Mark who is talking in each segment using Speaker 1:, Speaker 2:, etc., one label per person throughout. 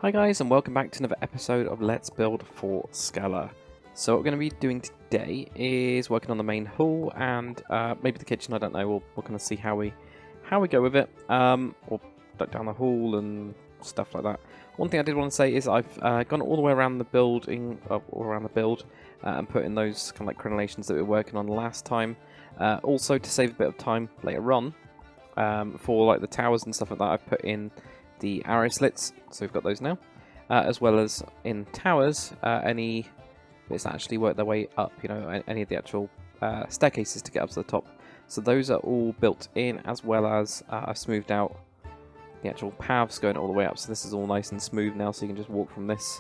Speaker 1: Hi guys, and welcome back to another episode of Let's Build for Skalar. So what we're going to be doing today is working on the main hall and maybe the kitchen. I don't know. We'll kind of see how we go with it. Or down the hall and stuff like that. One thing I did want to say is I've gone all the way around the building, and put in those kind of like crenellations that we were working on last time. Also to save a bit of time later on, for like the towers and stuff like that, I've put in the arrow slits, so we've got those now, as well as in towers, any bits that actually work their way up, you know, any of the actual staircases to get up to the top. So those are all built in, as well as I've smoothed out the actual paths going all the way up, so this is all nice and smooth now, so you can just walk from this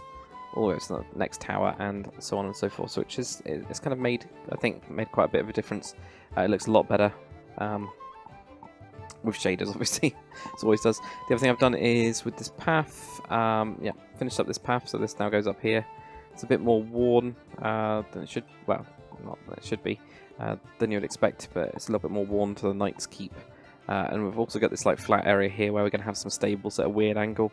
Speaker 1: all the way up to the next tower, and so on and so forth. So it's kind of made, I think, made quite a bit of a difference. It looks a lot better. With shaders, obviously, as always does. The other thing I've done is with this path, yeah, finished up this path, so this now goes up here. It's a bit more worn than it should, well, not than it should be, than you would expect, but it's a little bit more worn to the Knight's Keep. And we've also got this like flat area here where we're going to have some stables at a weird angle.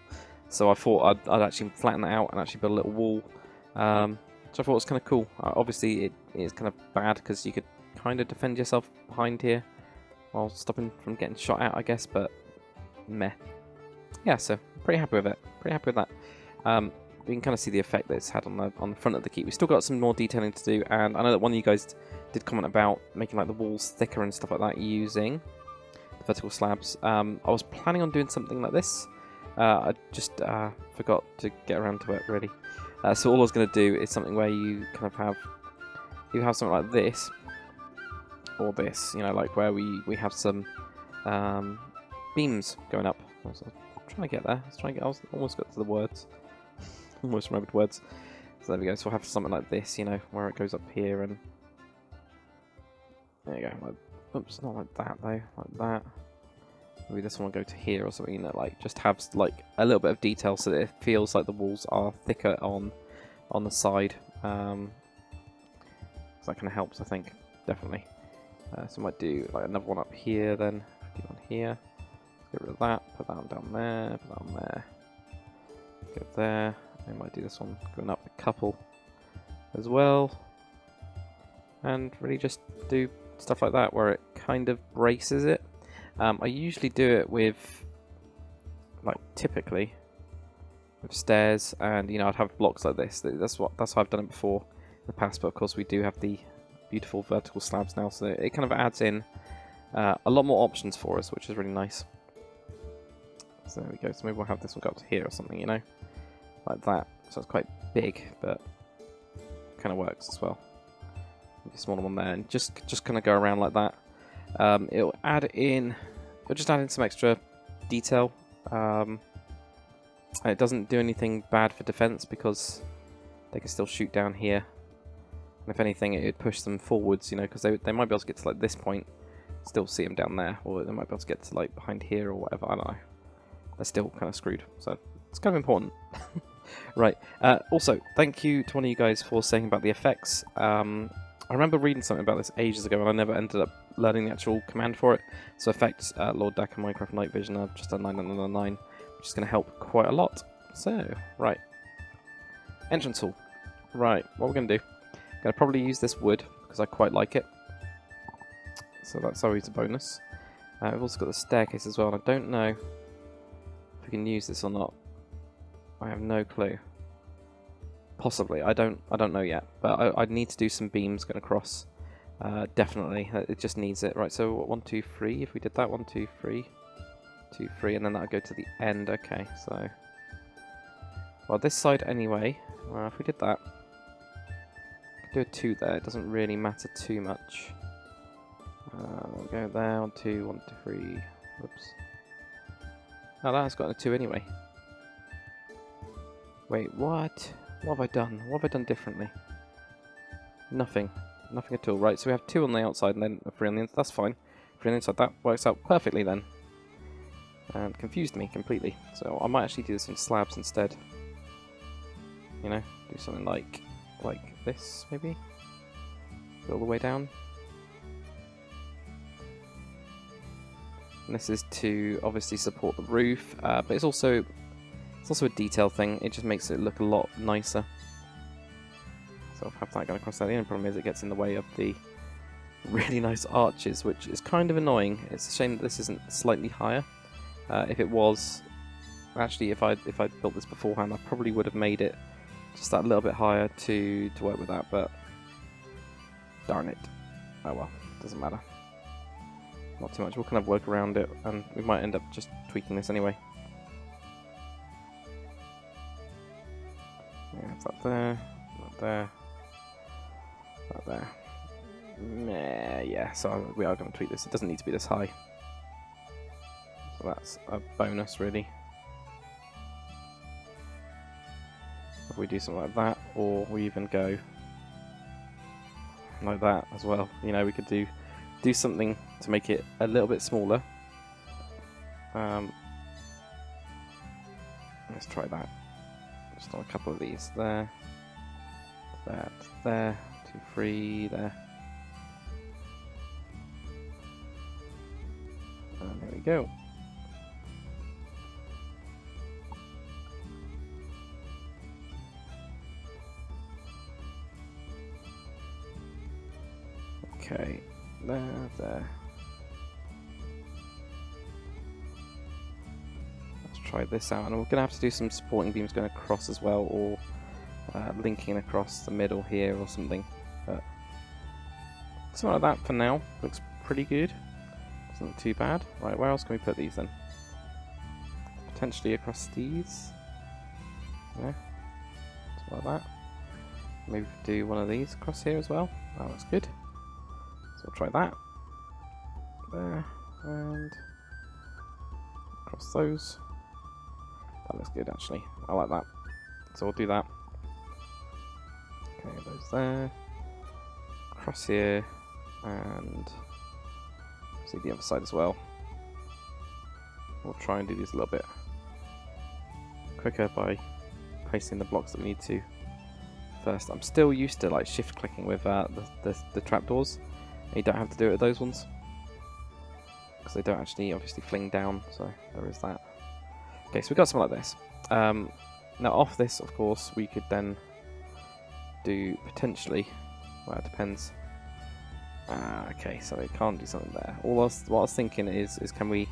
Speaker 1: So I thought I'd actually flatten that out and actually build a little wall, which I thought was kind of cool. Obviously, it is kind of bad because you could kind of defend yourself behind here while stopping from getting shot at, I guess, but meh. Yeah, so pretty happy with it. Pretty happy with that. You can kind of see the effect that it's had on the front of the keep. We've still got some more detailing to do, and I know that one of you guys did comment about making like the walls thicker and stuff like that using the vertical slabs. I was planning on doing something like this. I just forgot to get around to it, really. So all I was going to do is something where you kind of have something like this, or this, you know, like where we have some beams going up. I was trying to get there. I almost got to the words. Almost remembered words. So there we go. So we'll have something like this, you know, where it goes up here, and there you go. Like, oops, not like that though. Like that. Maybe this one will go to here or something. You know, like just have like a little bit of detail so that it feels like the walls are thicker on the side. So that kind of helps, I think, definitely. So I might do like another one up here, then do one here. Get rid of that. Put that one down there. Put that on there. Go there. I might do this one going up a couple as well, and really just do stuff like that where it kind of braces it. I usually do it with, like, typically with stairs, and you know, I'd have blocks like this. That's how I've done it before in the past. But of course, we do have the beautiful vertical slabs now, so it kind of adds in a lot more options for us, which is really nice. So there we go. So maybe we'll have this one go up to here or something, you know, like that. So it's quite big, but kind of works as well. Maybe a smaller one there, and just kind of go around like that. It'll just add in some extra detail. And it doesn't do anything bad for defense because they can still shoot down here. And if anything, it would push them forwards, you know, because they might be able to get to like this point, still see them down there, or they might be able to get to like behind here or whatever. I don't know. They're still kind of screwed, so it's kind of important. Right. Also, thank you to one of you guys for saying about the effects. I remember reading something about this ages ago, and I never ended up learning the actual command for it. So effects, Lord Dak and Minecraft Night Vision are just a 999, which is going to help quite a lot. So, right. Entrance hall. Right, what we're going to do. I'm going to probably use this wood, because I quite like it. So that's always a bonus. We've also got the staircase as well, and I don't know if we can use this or not. I have no clue. Possibly, I don't know yet, but I'd need to do some beams going across. Definitely, it just needs it. Right, so 1, 2, 3. If we did that, 1, 2, 3, 2, 3, and then that'll go to the end. Okay, so well, this side anyway. Well, if we did that, do a 2 there. It doesn't really matter too much. We'll go there. 1, 2, 1, 2, 3. Whoops. Oh, that's got a 2 anyway. Wait, what? What have I done? What have I done differently? Nothing. Nothing at all. Right, so we have 2 on the outside and then a 3 on the inside. That's fine. 3 on the inside. That works out perfectly then. And confused me completely. So I might actually do this in slabs instead. You know, do something like this, maybe? Go all the way down. And this is to obviously support the roof, but it's also It's also a detail thing. It just makes it look a lot nicer. So I'll have that going across there. The only problem is it gets in the way of the really nice arches, which is kind of annoying. It's a shame that this isn't slightly higher. If it was, actually, if I built this beforehand, I probably would have made it just that little bit higher to work with that. But darn it! Oh well, doesn't matter. Not too much. We'll kind of work around it, and we might end up just tweaking this anyway. Yeah, that there, that there, that there. Yeah, so we are going to tweak this. It doesn't need to be this high. So that's a bonus, really. If we do something like that, or we even go like that as well. You know, we could do something to make it a little bit smaller. Let's try that. Just on a couple of these. There. That. There. 2, 3. There. And there we go. Okay. There. Let's try this out, and we're going to have to do some supporting beams going across as well, or linking across the middle here or something. But something like that for now looks pretty good. Doesn't look too bad. Right, where else can we put these then? Potentially across these. Yeah, something like that. Maybe we could do one of these across here as well. That looks good. So we'll try that. There, and across those. That looks good actually. I like that. So we'll do that. Okay, those there. Across here, and see the other side as well. We'll try and do these a little bit quicker by placing the blocks that we need to first. I'm still used to like shift clicking with the trapdoors. You don't have to do it with those ones because they don't actually obviously fling down, so there is that. Okay, so we've got something like this. Now off this, of course, we could then do potentially, well, it depends. Okay, so we can't do something there. What I was thinking is can we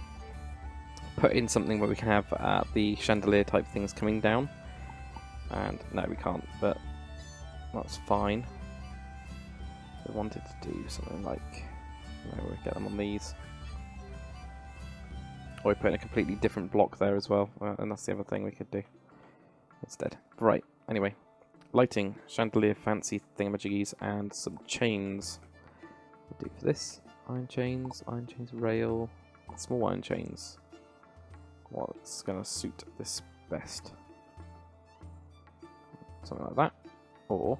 Speaker 1: put in something where we can have the chandelier type things coming down? And no, we can't, but that's fine. We wanted to do something like, we get them on these. Or we put in a completely different block there as well, and that's the other thing we could do instead. Right, anyway. Lighting, chandelier, fancy thingamajiggies, and some chains. We'll do for this. Iron chains, rail, small iron chains. What's going to suit this best? Something like that. Or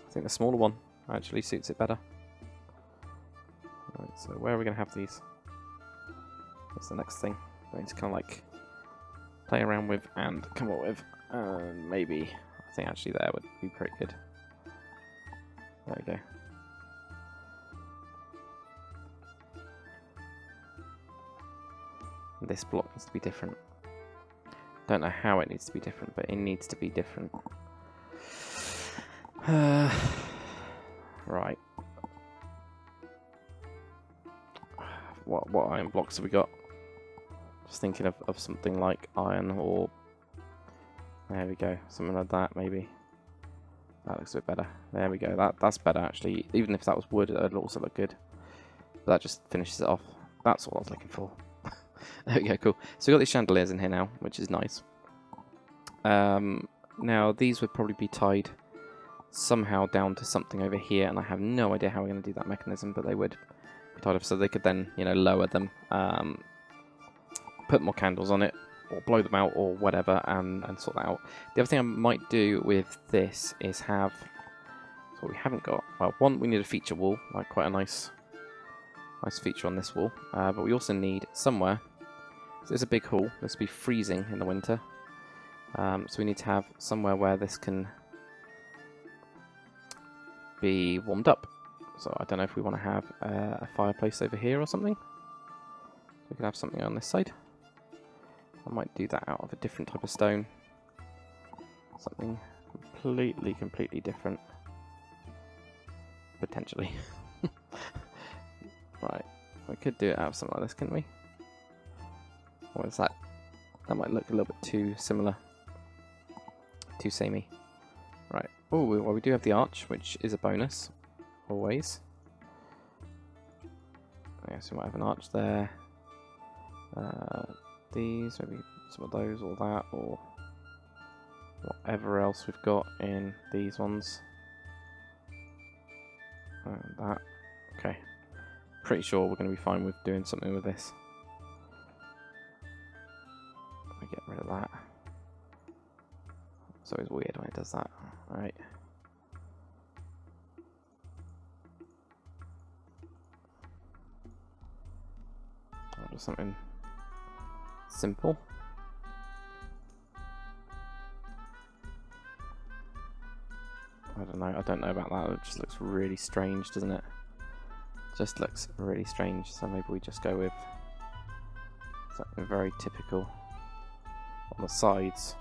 Speaker 1: I think the smaller one actually suits it better. Right, so where are we going to have these? That's the next thing. I'm going to kind of like play around with and come up with. And maybe, I think actually there would be pretty good. There we go. This block needs to be different. Don't know how it needs to be different, but it needs to be different. Right. What iron blocks have we got? Just thinking of something like iron, or there we go, something like that maybe. That looks a bit better. There we go. That's better actually. Even if that was wood, it'd also look good. But that just finishes it off. That's what I was looking for. There we go, cool. So we've got these chandeliers in here now, which is nice. Now these would probably be tied somehow down to something over here, and I have no idea how we're going to do that mechanism, but they would be tied up so they could then, you know, lower them, put more candles on it, or blow them out, or whatever, and sort that out. The other thing I might do with this is have, so we haven't got, well, one, we need a feature wall, like quite a nice feature on this wall, but we also need somewhere, so it's a big hall, this will be freezing in the winter, so we need to have somewhere where this can be warmed up. So I don't know if we want to have a fireplace over here or something. We could have something on this side. I might do that out of a different type of stone. Something completely different. Potentially. Right. We could do it out of something like this, couldn't we? Or is that? That might look a little bit too similar. Too samey. Right. Oh, well, we do have the arch, which is a bonus. Always. I guess we might have an arch there. These, maybe some of those, or that, or whatever else we've got in these ones. And that. Okay. Pretty sure we're going to be fine with doing something with this. Let me get rid of that. It's always weird when it does that. Alright. I'll do something simple. I don't know about that. It just looks really strange, doesn't it? Just looks really strange. So maybe we just go with something very typical on the sides.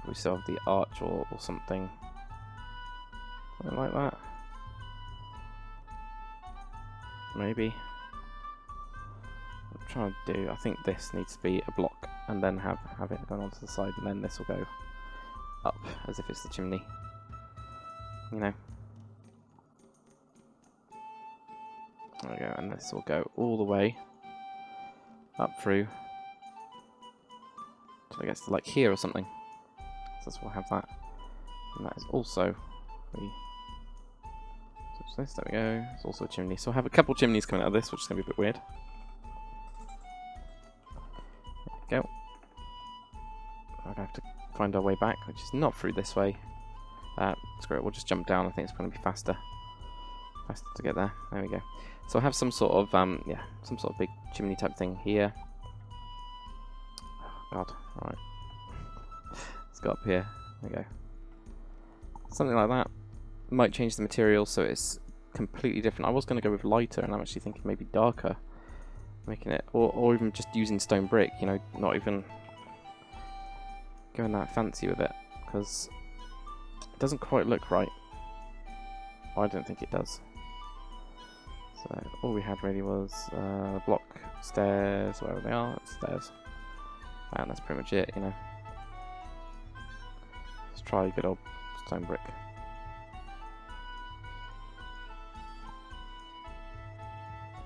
Speaker 1: We still have the arch or something like that. Maybe. I'm trying to do. I think this needs to be a block, and then have it going onto the side, and then this will go up as if it's the chimney. You know. There we go, and this will go all the way up through till it gets to like here or something. So we'll have that, and that is also the. This, there we go. It's also a chimney. So we'll have a couple chimneys coming out of this, which is going to be a bit weird. There we go. I'm going to have to find our way back, which is not through this way. Screw it, we'll just jump down. I think it's going to be faster. Faster to get there. There we go. So I have some sort of, yeah, some sort of big chimney type thing here. Oh, God. Right. Let's go up here. There we go. Something like that. Might change the material so it's completely different. I was going to go with lighter, and I'm actually thinking maybe darker, making it, or even just using stone brick. You know, not even going that fancy with it, because it doesn't quite look right. I don't think it does. So all we had really was block, stairs, wherever they are, stairs, and that's pretty much it. You know, let's try good old stone brick.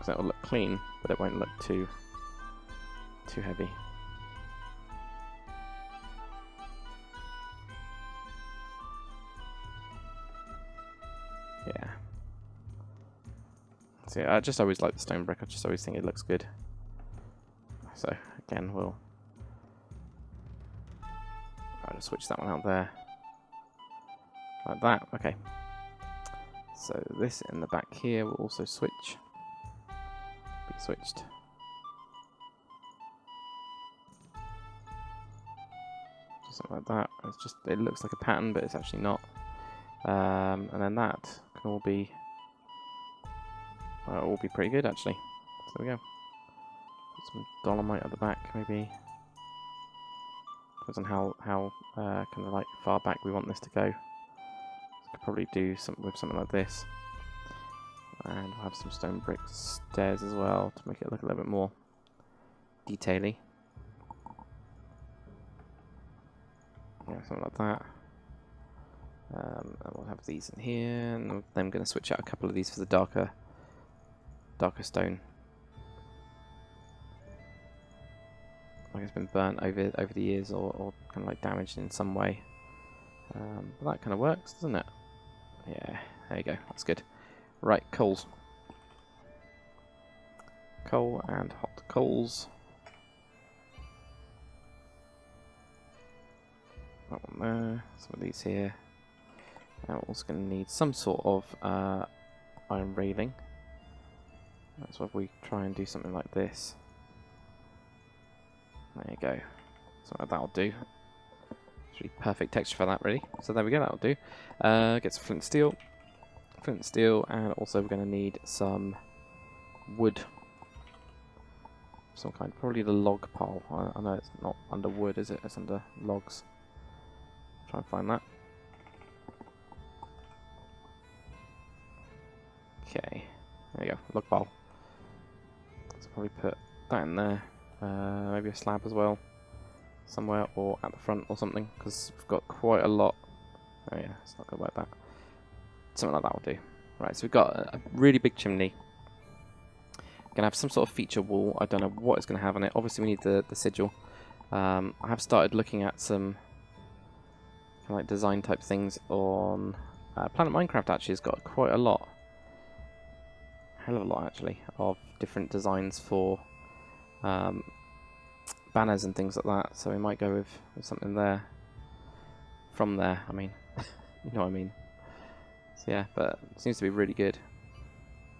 Speaker 1: That will look clean, but it won't look too heavy. Yeah. So yeah, I just always like the stone brick. I just always think it looks good. So again, I'll just switch that one out there, like that. Okay. So this in the back here will also switch. Be switched. Just something like that. It's just, it looks like a pattern, but it's actually not. And then that can all be pretty good actually. So there we go. Put some dolomite at the back, maybe. Depends on how kind of like far back we want this to go. So could probably do something with something like this. And we'll have some stone brick stairs as well to make it look a little bit more detaily. Yeah, something like that. And we'll have these in here, and then I'm going to switch out a couple of these for the darker stone. Like it's been burnt over the years, or kind of like damaged in some way. But that kind of works, doesn't it? Yeah, there you go. That's good. Right, coals. Coal and hot coals. That one there. Some of these here. Now we're also going to need some sort of iron railing. That's why we try and do something like this. There you go. Something like that'll do. It's really perfect texture for that, really. So there we go, that'll do. Get some flint and steel, and also we're going to need some wood. some kind. Probably the log pile. I know it's not under wood, is it? It's under logs. Try and find that. Okay, there you go, log pile. Let's probably put that in there. Maybe a slab as well, somewhere, or at the front or something, because we've got quite a lot. Oh yeah, it's not going to work that. Something like that will do. Right, so we've got a really big chimney. Gonna have some sort of feature wall. I don't know what it's going to have on it. Obviously we need the sigil. I have started looking at some kind of like design type things on Planet Minecraft. Actually has got quite a lot, hell of a lot actually, of different designs for banners and things like that. So we might go with something there. From there, I mean, you know what I mean. So yeah, but it seems to be really good.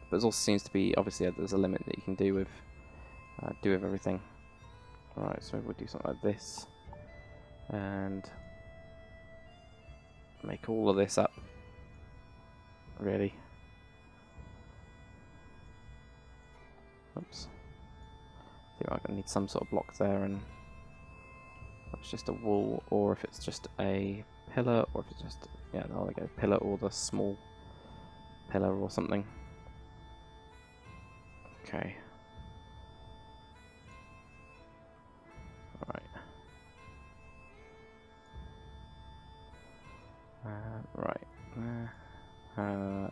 Speaker 1: But it also seems to be, obviously, there's a limit that you can do with everything. Alright, so we'll do something like this. And make all of this up. Really. Oops. I think I'm going to need some sort of block there, and if it's just a wall, or if it's just a pillar, or if it's just, yeah, there we go, pillar, or the small pillar or something. Okay. Alright. Right.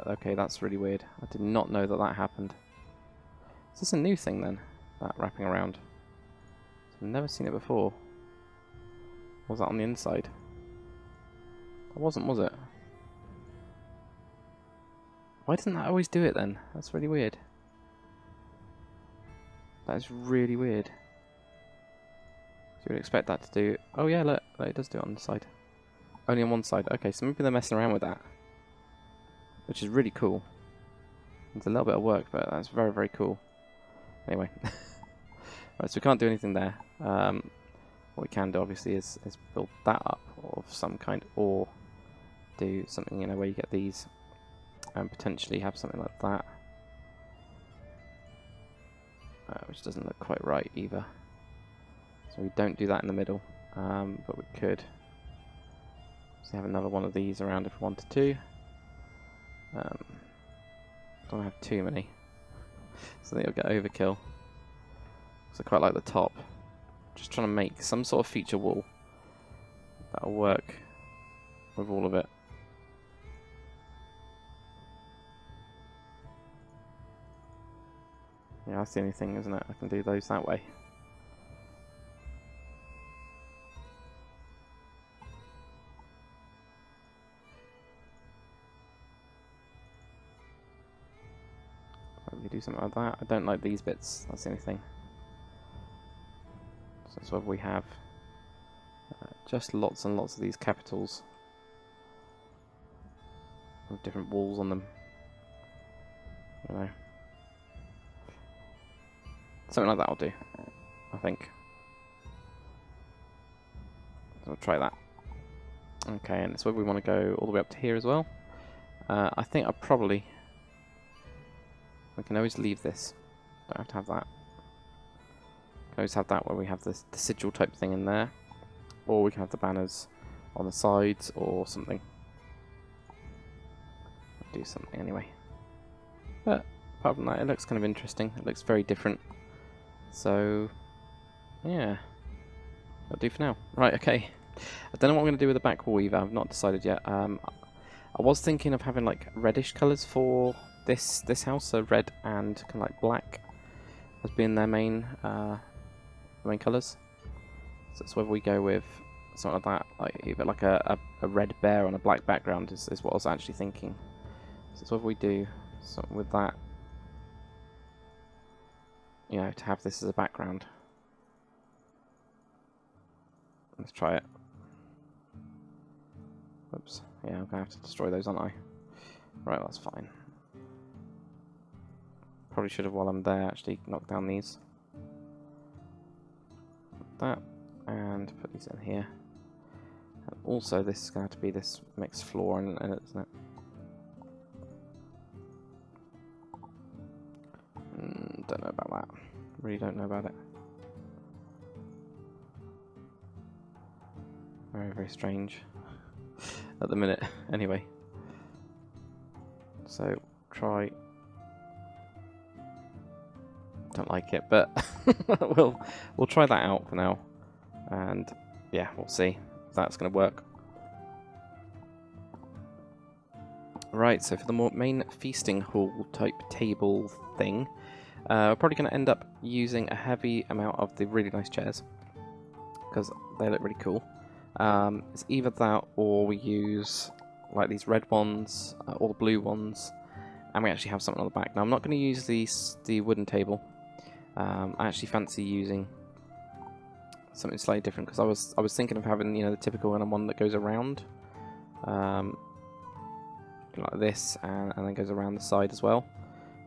Speaker 1: Okay, that's really weird. I did not know that that happened. Is this a new thing then? That wrapping around? I've never seen it before. Was that on the inside? It wasn't, was it? Why doesn't that always do it then? That's really weird. That is really weird. So you would expect that to do... Oh yeah, look, it does do it on the side. Only on one side. Okay, so maybe they're messing around with that. Which is really cool. It's a little bit of work, but that's very, very cool. Anyway. Right, so we can't do anything there. What we can do, obviously, is build that up of some kind, or do something, you know, where you get these, and potentially have something like that. Which doesn't look quite right either. So we don't do that in the middle, but we could. So have another one of these around if we wanted to. Don't have too many, so then you'll get overkill. So I quite like the top. Just trying to make some sort of feature wall that'll work with all of it. Yeah, that's the only thing, isn't it? I can do those that way. Probably do something like that. I don't like these bits, that's the only thing. So that's whether we have just lots and lots of these capitals with different walls on them. You know. Something like that will do, I think. So we'll try that. Okay, and it's whether we want to go all the way up to here as well. I think I probably... We can always leave this. Don't have to have that. We can always have that where we have this, the sigil type thing in there. Or we can have the banners on the sides or something. I'll do something anyway. But apart from that, it looks kind of interesting. It looks very different. So, yeah. That'll do for now. Right, okay. I don't know what I'm going to do with the back wall either. I've not decided yet. I was thinking of having like reddish colours for this house, so red and kind of like black as being their main colours. So it's whether we go with something like that, like either like a red bear on a black background is what I was actually thinking. So it's whether we do something with that, you know, to have this as a background. Let's try it. Oops. Yeah, I'm going to have to destroy those, aren't I? Right, that's fine. Probably should have, while I'm there, actually knock down these. Like that. And put these in here. And also, this is going to have to be this mixed floor in it, isn't it? Don't know about that. Really don't know about it. Very, very strange at the minute. Anyway, so try. Don't like it, but we'll try that out for now, and yeah, we'll see if that's going to work. Right, so for the main feasting hall type table thing, we're probably going to end up using a heavy amount of the really nice chairs because they look really cool. It's either that or we use like these red ones or the blue ones, and we actually have something on the back. Now I'm not going to use the wooden table. I actually fancy using something slightly different because I was thinking of having, you know, the typical one that goes around, like this, and then goes around the side as well.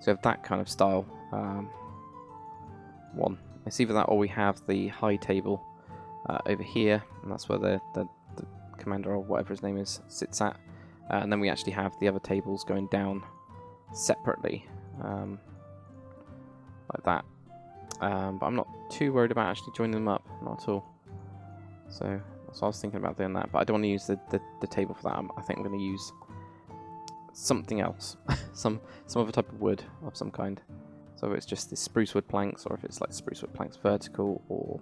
Speaker 1: So we have that kind of style one. It's either that or we have the high table over here, and that's where the commander or whatever his name is sits at, and then we actually have the other tables going down separately, like that. But I'm not too worried about actually joining them up, not at all. So that's what I was thinking about doing that, but I don't want to use the table for that. I think I'm going to use something else, some other type of wood of some kind. So if it's just the spruce wood planks, or if it's like spruce wood planks vertical, or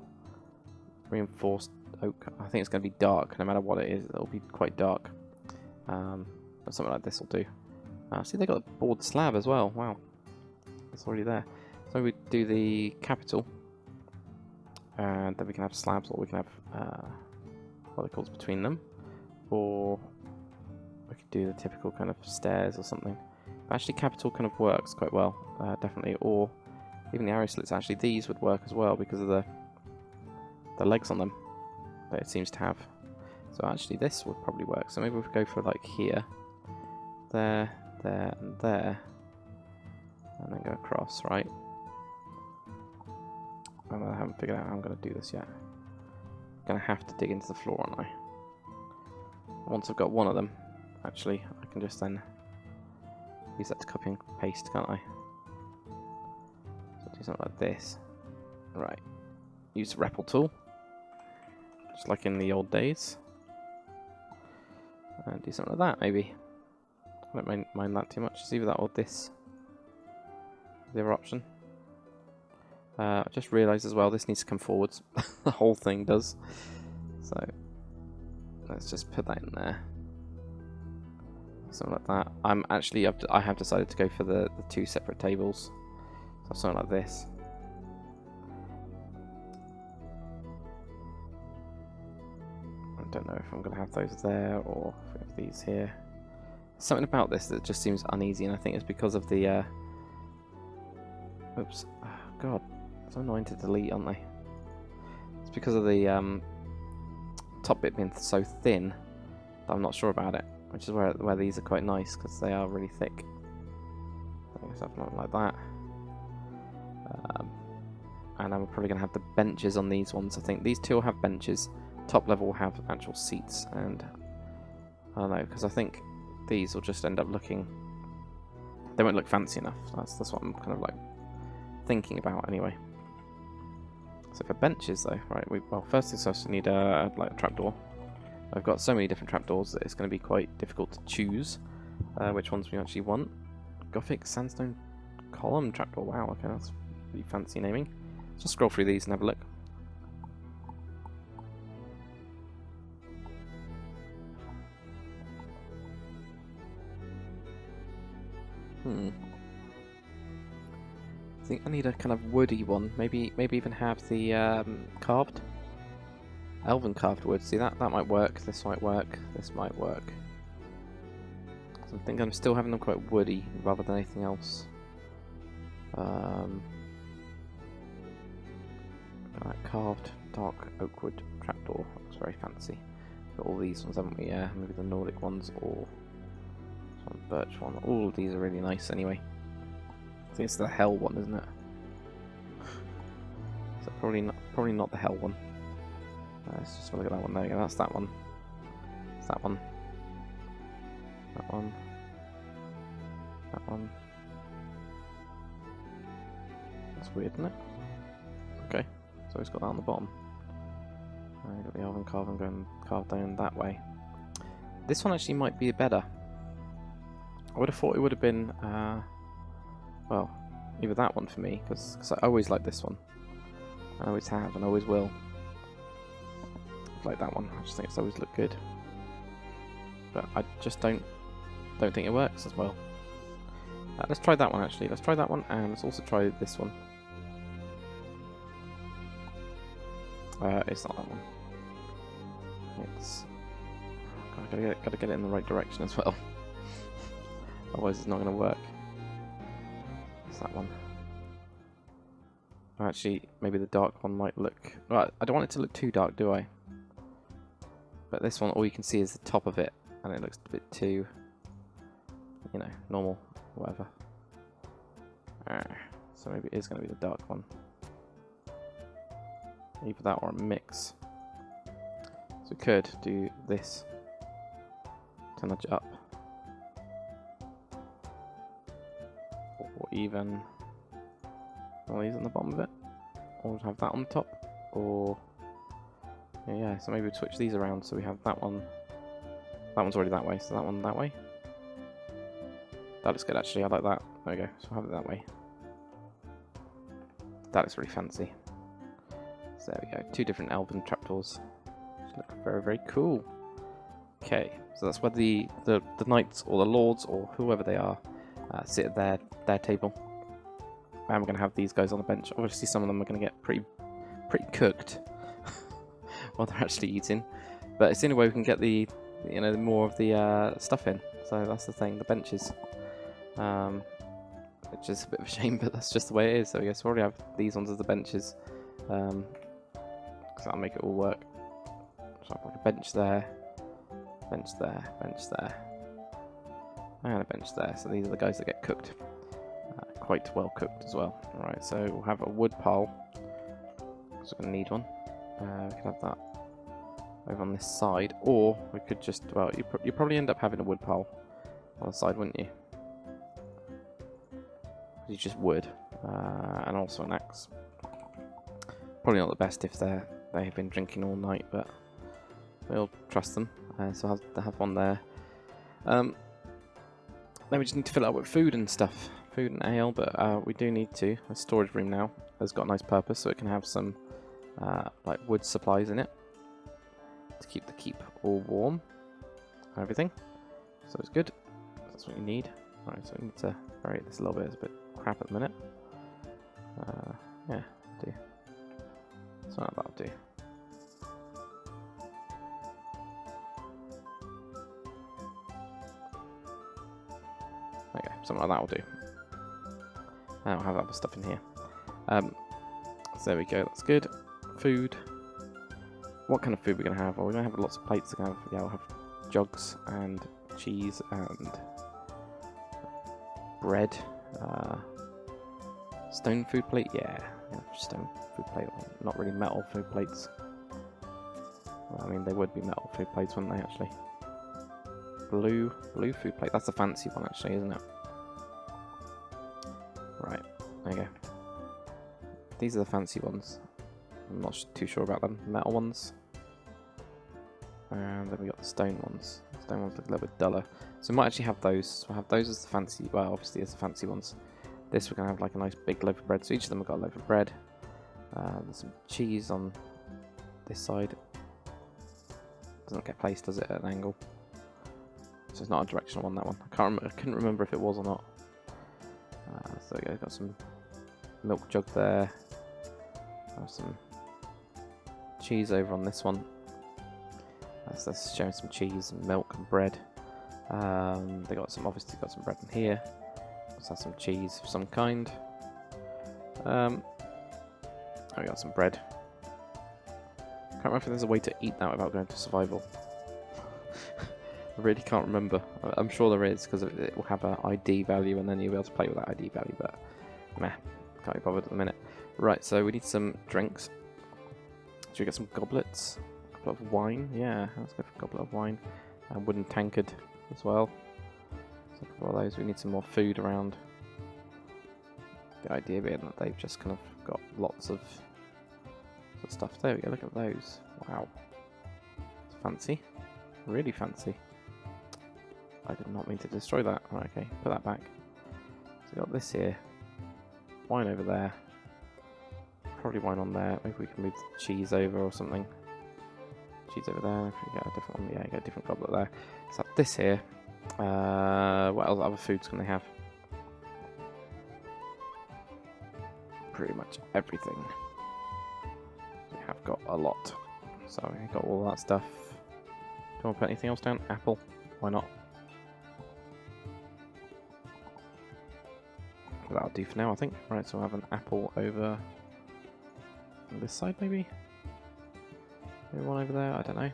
Speaker 1: reinforced oak. I think it's going to be dark, no matter what it is. It'll be quite dark. But something like this will do. See, they got a board slab as well. Wow, it's already there. So we do the capital, and then we can have slabs, or we can have what it calls between them, or we could do the typical kind of stairs or something. But actually, capital kind of works quite well, definitely. Or even the arrow slits. Actually, these would work as well because of the legs on them that it seems to have. So actually, this would probably work. So maybe we could go for like here, there, there, and there, and then go across, right? And I haven't figured out how I'm going to do this yet. I'm going to have to dig into the floor, aren't I? Once I've got one of them, actually, I can just then use that to copy and paste, can't I? So do something like this. Right. Use the REPL tool, just like in the old days. And do something like that, maybe. I don't mind that too much. It's either that or this. The other option. I just realised as well this needs to come forwards. The whole thing does. So let's just put that in there. Something like that. I have decided to go for the two separate tables. So something like this. I don't know if I'm going to have those there or if we have these here. Something about this that just seems uneasy, and I think it's because of the oops. Oh, God. So annoying to delete, aren't they? It's because of the top bit being so thin that I'm not sure about it, which is where these are quite nice because they are really thick. I guess something like that. And I'm probably going to have the benches on these ones. I think these two will have benches. Top level will have actual seats, and I don't know, because I think these will just end up looking. They won't look fancy enough. That's what I'm kind of like thinking about anyway. So for benches though, right, well, first things first, we need like a trapdoor. I've got so many different trapdoors that it's going to be quite difficult to choose which ones we actually want. Gothic sandstone column trapdoor, wow, okay, that's really fancy naming. Let's just scroll through these and have a look. I think I need a kind of woody one. Maybe even have the carved, elven carved wood. See, that might work. This might work. This might work. So I think I'm still having them quite woody rather than anything else. Like carved dark oak wood trapdoor. Looks very fancy. Got all these ones, haven't we? Yeah, maybe the Nordic ones or some birch one. All of these are really nice anyway. I think it's the hell one, isn't it? So probably not the hell one. Let's just look at that one. There you go. That's that one. It's that one. That one. That one. That's weird, isn't it? Okay. So it's got that on the bottom. We've got the elven carving going carved down that way. This one actually might be better. I would have thought it would have been, well, either that one for me, because I always like this one. I always have, and always will. I like that one. I just think it's always looked good. But I just don't think it works as well. Let's try that one actually. Let's try that one, and let's also try this one. It's not that one. It's gotta get it in the right direction as well. Otherwise, it's not going to work. It's that one. Actually, maybe the dark one might look. Right, I don't want it to look too dark, do I? But this one, all you can see is the top of it, and it looks a bit too, you know, normal, whatever. So maybe it is going to be the dark one. Either that or a mix. So we could do this to nudge it up. Or even one of these on the bottom of it. Or have that on the top. Or yeah, so maybe we'd switch these around so we have that one. That one's already that way, so that one that way. That looks good actually, I like that. There we go, so we'll have it that way. That looks really fancy. So there we go, 2 different elven trapdoors. Which look very, very cool. Okay, so that's where the knights or the lords or whoever they are sit at their table. And we're going to have these guys on the bench. Obviously some of them are going to get pretty cooked while they're actually eating. But it's the only way we can get the, you know, more of the stuff in. So that's the thing, the benches. Which is a bit of a shame, but that's just the way it is. So I guess we already have these ones as the benches. So that'll make it all work. So I've like a bench there, bench there, bench there, and a bench there. So these are the guys that get cooked. Quite well cooked as well. Alright, so we'll have a wood pile. So we're going to need one. We could have that over on this side, or we could just, well, you probably end up having a wood pile on the side, wouldn't you? You just wood, and also an axe. Probably not the best if they've been drinking all night, but we'll trust them. So I'll have one there. Then we just need to fill it up with food and stuff. Food and ale, but we do need to. A storage room now has got a nice purpose, so it can have some like wood supplies in it to keep the keep all warm and everything. So it's good. That's what you need. Alright, so we need to vary this a little bit. It's a bit crap at the minute. Yeah, do. Something like that'll do. Okay, something like that will do. And I'll have other stuff in here. So there we go, that's good. Food. What kind of food we're going to have? Well, we're going to have lots of plates. We're gonna have, yeah, we'll have jugs and cheese and bread. Stone food plate? Yeah, stone food plate. Not really metal food plates. Well, I mean, they would be metal food plates, wouldn't they, actually? Blue food plate. That's a fancy one, actually, isn't it? Right, there you go. These are the fancy ones. I'm not too sure about them. Metal ones. And then we got the stone ones. The stone ones look a little bit duller. So we might actually have those. We'll have those as the fancy, well, obviously as the fancy ones. This we're going to have like a nice big loaf of bread. So each of them have got a loaf of bread. There's some cheese on this side. Doesn't get placed, does it, at an angle? So it's not a directional one, that one. I couldn't remember if it was or not. So yeah, got some milk jug there. Have some cheese over on this one. That's showing some cheese and milk and bread. They got some, obviously got some bread in here. Let's have some cheese of some kind. We got some bread. Can't remember if there's a way to eat that without going to survival. I really can't remember. I'm sure there is, because it will have an ID value and then you'll be able to play with that ID value, but meh, can't be bothered at the minute. Right, so we need some drinks. Should we get some goblets? A goblet of wine? Yeah, let's go for a goblet of wine. A wooden tankard as well. So for all those, we need some more food around. The idea being that they've just kind of got lots of stuff. There we go, look at those. Wow. It's fancy. Really fancy. I did not mean to destroy that. Right, okay, put that back. So we got this here. Wine over there. Probably wine on there. Maybe we can move the cheese over or something. Cheese over there. If we get a different one, yeah, get a different goblet there. So this here. What else other foods can they have? Pretty much everything. We have got a lot. So we got all that stuff. Do you want to put anything else down? Apple? Why not? But that'll do for now, I think. Right, so we'll have an apple over on this side, maybe? Maybe one over there, I don't know.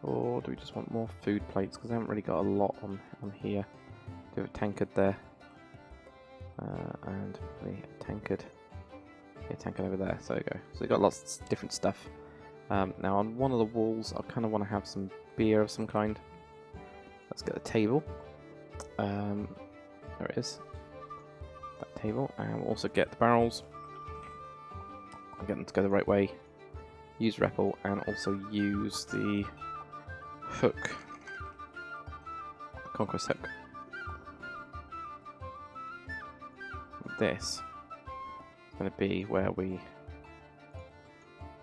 Speaker 1: Or do we just want more food plates? Because I haven't really got a lot on here. Do a tankard there. And probably a tankard. Yeah, tankard over there. So there we go. So we've got lots of different stuff. Now on one of the walls, I kind of want to have some beer of some kind. Let's get the table. There it is. That table. And we'll also get the barrels. Get them to go the right way. Use Repel and also use the hook. The Conquest hook. This is going to be where we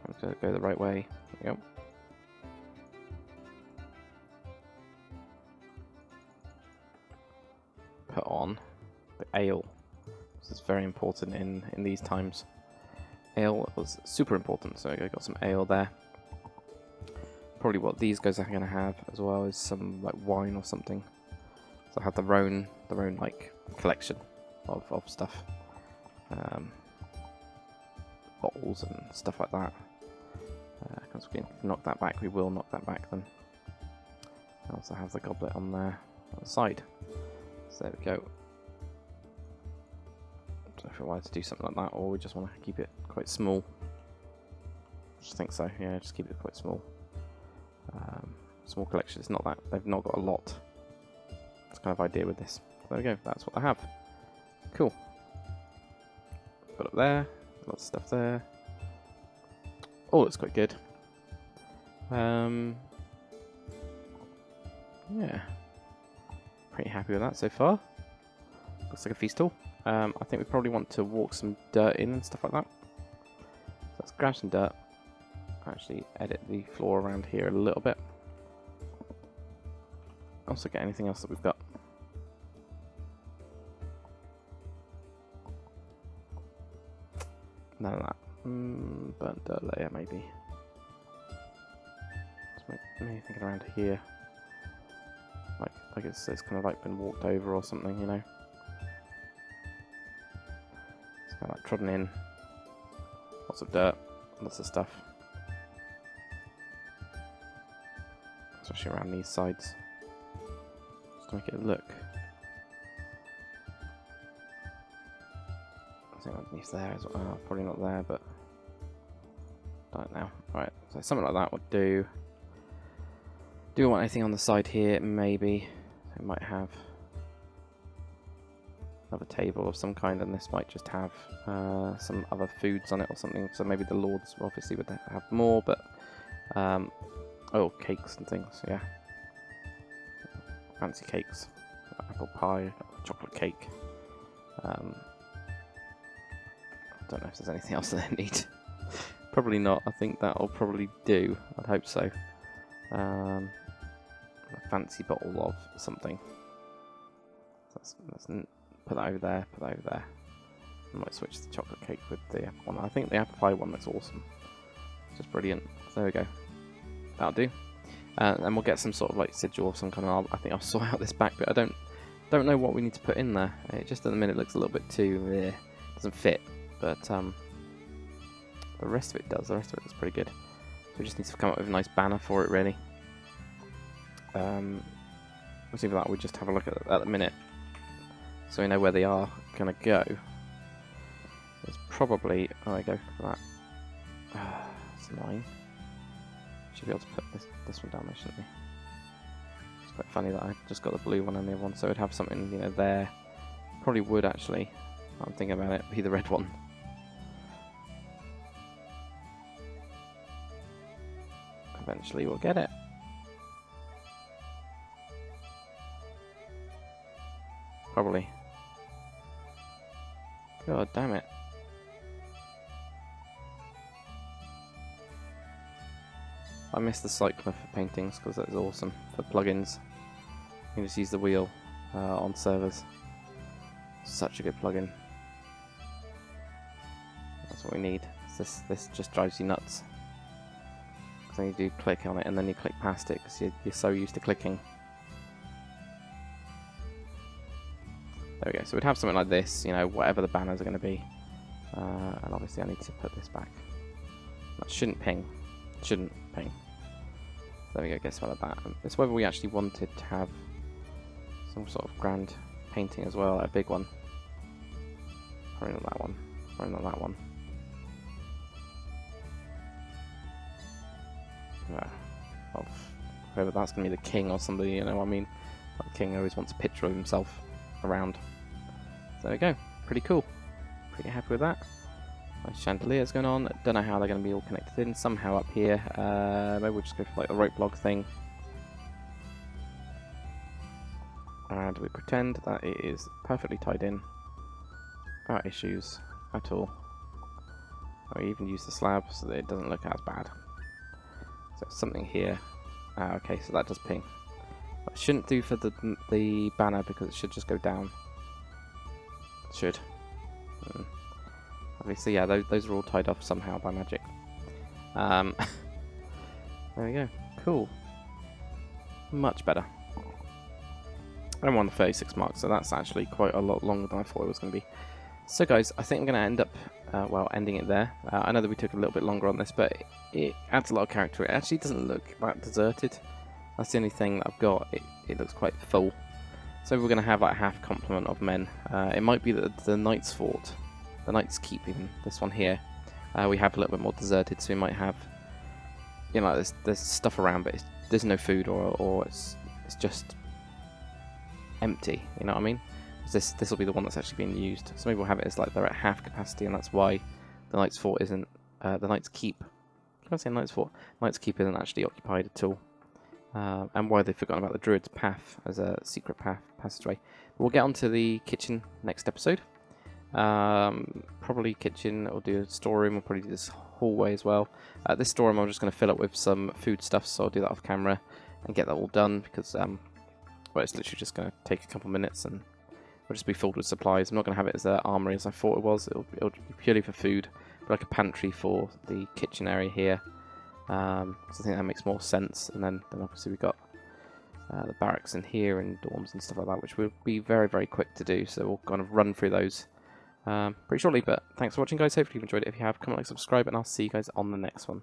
Speaker 1: have to go the right way. There we go. Put on the ale. This is very important in these times. Ale was super important, so I got some ale there. Probably what these guys are going to have as well is some like wine or something. So I have their own like collection of stuff, bottles and stuff like that. Because we can knock that back, we will knock that back then. I also have the goblet on there on the side. So there we go. So if we wanted to do something like that, or we just want to keep it quite small, I just think so. Yeah, just keep it quite small. Small collection. It's not that they've not got a lot. That's kind of idea with this. So there we go. That's what I have. Cool. Put up there. Lots of stuff there. Oh, it's quite good. Yeah. Pretty happy with that so far. Looks like a feast hall. I think we probably want to walk some dirt in and stuff like that. So let's grab some dirt. Actually edit the floor around here a little bit. Also get anything else that we've got. None of that. Burnt dirt layer maybe. Maybe thinking around here. Like it's kind of like been walked over or something, you know. It's kind of like trodden in. Lots of dirt, lots of stuff. Especially around these sides. Just to make it look. I think underneath there as well. Oh, probably not there, but don't know. Right, so something like that would do. Do we want anything on the side here? Maybe. So we might have another table of some kind, and this might just have some other foods on it or something. So maybe the lords obviously would have more, but oh, cakes and things, yeah. Fancy cakes. Apple pie, chocolate cake. I don't know if there's anything else that they need. Probably not. I think that'll probably do. I'd hope so. A fancy bottle of something. So let's put that over there, put that over there. I might switch the chocolate cake with the apple one. I think the apple pie one looks awesome. It's just brilliant. So there we go. That'll do. And we'll get some sort of like sigil of some kind of. I think I'll sort out this back bit. I don't know what we need to put in there. It just at the minute looks a little bit too doesn't fit. But the rest of it does. The rest of it is pretty good. So we just need to come up with a nice banner for it, really. We'll see for that. We just have a look at the minute, so we know where they are gonna go. It's probably. Oh, I go for that. That's annoying. Should be able to put this one down there, shouldn't we? It's quite funny that I just got the blue one and the other one, so it'd have something, you know, there. Probably would actually. I'm thinking about it. Be the red one. Eventually we'll get it. Probably. God damn it. I missed the cycler for paintings because that is awesome. For plugins, you can just use the wheel on servers. Such a good plugin. That's what we need. This just drives you nuts. Because then you do click on it and then you click past it because you're so used to clicking. There we go. So we'd have something like this, you know, whatever the banners are going to be. And obviously I need to put this back. That shouldn't ping. Shouldn't ping. There we go, guess what about that. It's whether we actually wanted to have some sort of grand painting as well, a big one. Probably not that one. Probably not that one. Of whoever that's going to be the king or somebody, you know what I mean? Like the king always wants a picture of himself around. So there we go. Pretty cool. Pretty happy with that. Nice chandeliers going on. Don't know how they're going to be all connected in. Somehow up here. Maybe we'll just go for like the rope log thing. And we pretend that it is perfectly tied in. Without issues at all. We even use the slab so that it doesn't look as bad. So something here. Okay, so that does ping. But it shouldn't do for the banner because it should just go down. It should. Obviously, yeah, those are all tied off somehow by magic. There we go. Cool. Much better. I'm on the 36 mark, so that's actually quite a lot longer than I thought it was going to be. So guys, I think I'm going to end up, well, ending it there. I know that we took a little bit longer on this, but it adds a lot of character. It actually doesn't look that deserted. That's the only thing that I've got. It looks quite full. So we're going to have like a half complement of men. It might be that the Knight's Fort, the Knight's Keep even, this one here, we have a little bit more deserted, so we might have, you know, there's stuff around, but there's no food or it's just empty, you know what I mean? This will be the one that's actually being used. So maybe we'll have it as like they're at half capacity, and that's why the Knight's Fort isn't, the Knight's Keep. Can I say Knight's Fort? Knight's Keep isn't actually occupied at all. And why they've forgotten about the Druid's Path as a secret passageway. We'll get onto the kitchen next episode. Probably kitchen, we'll do a storeroom, we'll probably do this hallway as well. This storeroom I'm just going to fill up with some food stuff, so I'll do that off camera and get that all done because well, it's literally just going to take a couple minutes and it'll just be filled with supplies. I'm not going to have it as an armory as I thought it was. It'll be purely for food, but like a pantry for the kitchen area here. So I think that makes more sense. And then obviously we've got the barracks in here and dorms and stuff like that, which will be very, very quick to do. So we'll kind of run through those pretty shortly. But thanks for watching, guys. Hopefully you've enjoyed it. If you have, comment, like, subscribe, and I'll see you guys on the next one.